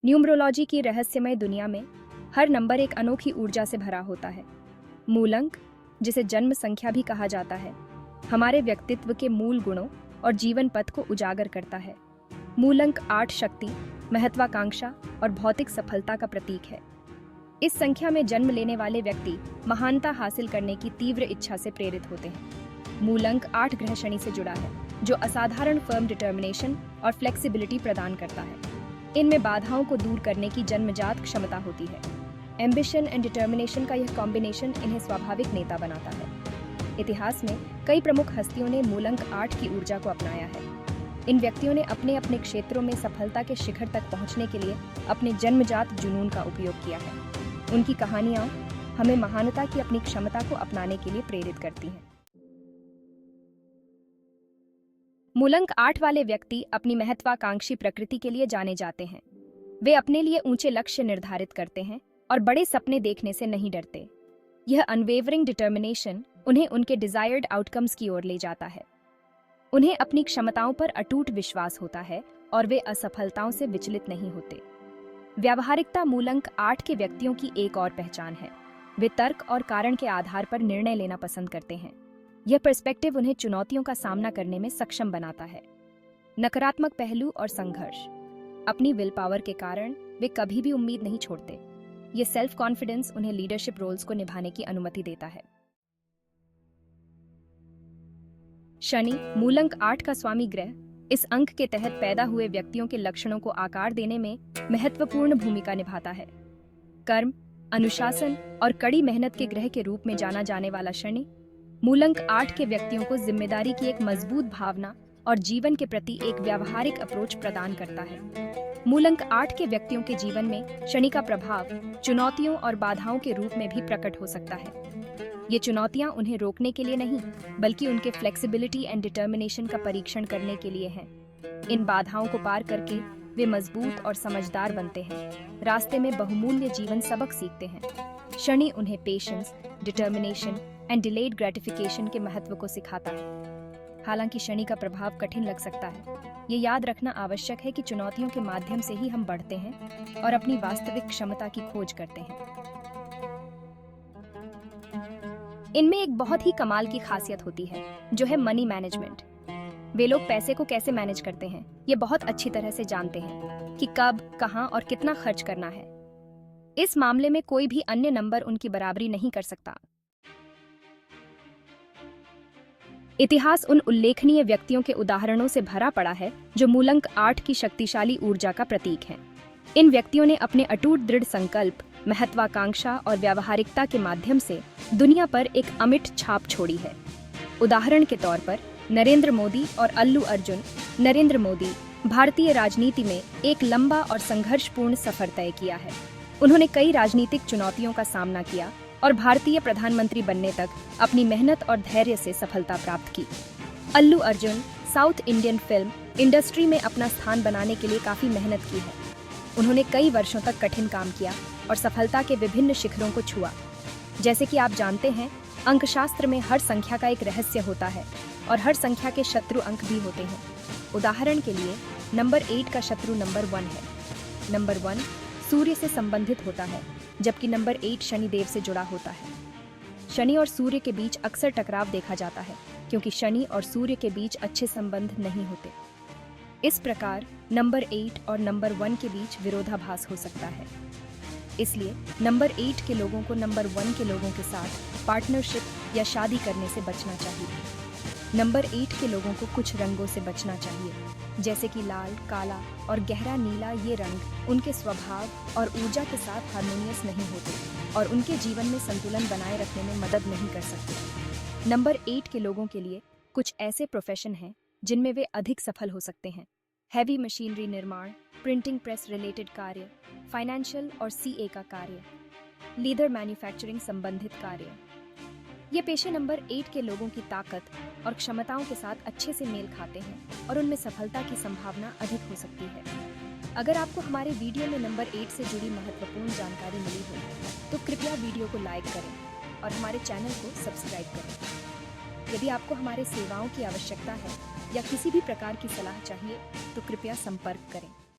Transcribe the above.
Numerology की रहस्यमय दुनिया में हर नंबर एक अनोखी ऊर्जा से भरा होता है। मूलांक, जिसे जन्म संख्या भी कहा जाता है, हमारे व्यक्तित्व के मूल गुणों और जीवन पथ को उजागर करता है। मूलांक 8 शक्ति, महत्वाकांक्षा और भौतिक सफलता का प्रतीक है। इस संख्या में जन्म लेने वाले व्यक्ति महानता हासिल करने की तीव्र इच्छा से प्रेरित होते हैं। मूलांक 8 ग्रह शनि से जुड़ा है, जो असाधारण फर्म डिटर्मिनेशन और फ्लेक्सिबिलिटी प्रदान करता है। इनमें बाधाओं को दूर करने की जन्मजात क्षमता होती है। एम्बिशन एंड डिटर्मिनेशन का यह कॉम्बिनेशन इन्हें स्वाभाविक नेता बनाता है। इतिहास में कई प्रमुख हस्तियों ने मूलांक 8 की ऊर्जा को अपनाया है। इन व्यक्तियों ने अपने अपने क्षेत्रों में सफलता के शिखर तक पहुंचने के लिए अपने जन्मजात जुनून का उपयोग किया है। उनकी कहानियां हमें महानता की अपनी क्षमता को अपनाने के लिए प्रेरित करती हैं। मूलांक 8 वाले व्यक्ति अपनी महत्वाकांक्षी प्रकृति के लिए जाने जाते हैं। वे अपने लिए ऊंचे लक्ष्य निर्धारित करते हैं और बड़े सपने देखने से नहीं डरते। यह अनवेवरिंग डिटर्मिनेशन उन्हें उनके डिजायर्ड आउटकम्स की ओर ले जाता है। उन्हें अपनी क्षमताओं पर अटूट विश्वास होता है और वे असफलताओं से विचलित नहीं होते। व्यावहारिकता मूलांक 8 के व्यक्तियों की एक और पहचान है। वे तर्क और कारण के आधार पर निर्णय लेना पसंद करते हैं। यह पर्सपेक्टिव उन्हें चुनौतियों का सामना करने में सक्षम बनाता है। नकारात्मक पहलू और संघर्ष। अपनी विल पावर के कारण वे कभी भी उम्मीद नहीं छोड़ते। ये सेल्फ कॉन्फिडेंस उन्हें लीडरशिप रोल्स को निभाने की अनुमति देता है। शनि, मूलांक 8 का स्वामी ग्रह, इस अंक के तहत पैदा हुए व्यक्तियों के लक्षणों को आकार देने में महत्वपूर्ण भूमिका निभाता है। कर्म, अनुशासन और कड़ी मेहनत के ग्रह के रूप में जाना जाने वाला शनि मूलांक 8 के व्यक्तियों को जिम्मेदारी की एक मजबूत भावना और जीवन के प्रति एक व्यावहारिक अप्रोच प्रदान करता है। मूलांक 8 के व्यक्तियों के जीवन में शनि का प्रभाव चुनौतियों और बाधाओं के रूप में भी प्रकट हो सकता है। ये चुनौतियां उन्हें रोकने के लिए नहीं, बल्कि उनके फ्लेक्सिबिलिटी एंड डिटर्मिनेशन का परीक्षण करने के लिए हैं। इन बाधाओं को पार करके वे मजबूत और समझदार बनते हैं। रास्ते में बहुमूल्य जीवन सबक सीखते हैं। शनि उन्हें patience, determination and delayed gratification के महत्व को सिखाता है। हालांकि शनि का प्रभाव कठिन लग सकता है, ये याद रखना आवश्यक है कि चुनौतियों के माध्यम से ही हम बढ़ते हैं और अपनी वास्तविक क्षमता की खोज करते हैं। इनमें एक बहुत ही कमाल की खासियत होती है, जो है मनी मैनेजमेंट। वे लोग पैसे को कैसे मैनेज करते हैं, ये बहुत अच्छी तरह से जानते हैं कि कब, कहां और कितना खर्च करना है। इस मामले में कोई भी अन्य नंबर उनकी बराबरी नहीं कर सकता। इतिहास उन उल्लेखनीय व्यक्तियों के उदाहरणों से भरा पड़ा है जो मूलांक 8 की शक्तिशाली ऊर्जा का प्रतीक हैं। इन व्यक्तियों ने अपने अटूट दृढ़ संकल्प, महत्वाकांक्षा और व्यावहारिकता के माध्यम से दुनिया पर एक अमिट छाप छोड़ी है। उदाहरण के तौर पर नरेंद्र मोदी और अल्लू अर्जुन। नरेंद्र मोदी भारतीय राजनीति में एक लंबा और संघर्षपूर्ण सफर तय किया है। उन्होंने कई राजनीतिक चुनौतियों का सामना किया और भारतीय प्रधानमंत्री बनने तक अपनी मेहनत और धैर्य से सफलता प्राप्त की। Allu Arjun South Indian film industry में अपना स्थान बनाने के लिए काफी मेहनत की है। उन्होंने कई वर्षों तक कठिन काम किया और सफलता के विभिन्न शिखरों को छुआ। जैसे कि आप जानते हैं, अंकशास्त्र में हर संख्या का एक रहस्य होता है और हर संख्या के शत्रु अंक भी होते हैं। उदाहरण के लिए नंबर 8 का शत्रु नंबर 1 है। नंबर 1 सूर्य से संबंधित होता है, जबकि नंबर 8 शनिदेव से जुड़ा होता है। शनि और सूर्य के बीच अक्सर टकराव देखा जाता है, क्योंकि शनि और सूर्य के बीच अच्छे संबंध नहीं होते। इस प्रकार नंबर 8 और नंबर 1 के बीच विरोधाभास हो सकता है। इसलिए नंबर 8 के लोगों को नंबर 1 के लोगों के साथ पार्टनरशिप या शादी करने से बचना चाहिए। नंबर 8 के लोगों को कुछ रंगों से बचना चाहिए, जैसे कि लाल, काला और गहरा नीला। ये रंग उनके स्वभाव और ऊर्जा के साथ हार्मोनियस नहीं होते और उनके जीवन में संतुलन बनाए रखने में मदद नहीं कर सकते। नंबर 8 के लोगों के लिए कुछ ऐसे प्रोफेशन हैं जिनमें वे अधिक सफल हो सकते हैं। हैवी मशीनरी निर्माण, प्रिंटिंग प्रेस रिलेटेड कार्य, फाइनेंशियल और सीए का कार्य, लीदर मैन्युफैक्चरिंग संबंधित कार्य। ये पेशे नंबर 8 के लोगों की ताकत और क्षमताओं के साथ अच्छे से मेल खाते हैं और उनमें सफलता की संभावना अधिक हो सकती है। अगर आपको हमारे वीडियो में नंबर 8 से जुड़ी महत्वपूर्ण जानकारी मिली हो, तो कृपया वीडियो को लाइक करें और हमारे चैनल को सब्सक्राइब करें। यदि आपको हमारे सेवाओं की आवश्यकता है या किसी भी प्रकार की सलाह चाहिए, तो कृपया संपर्क करें।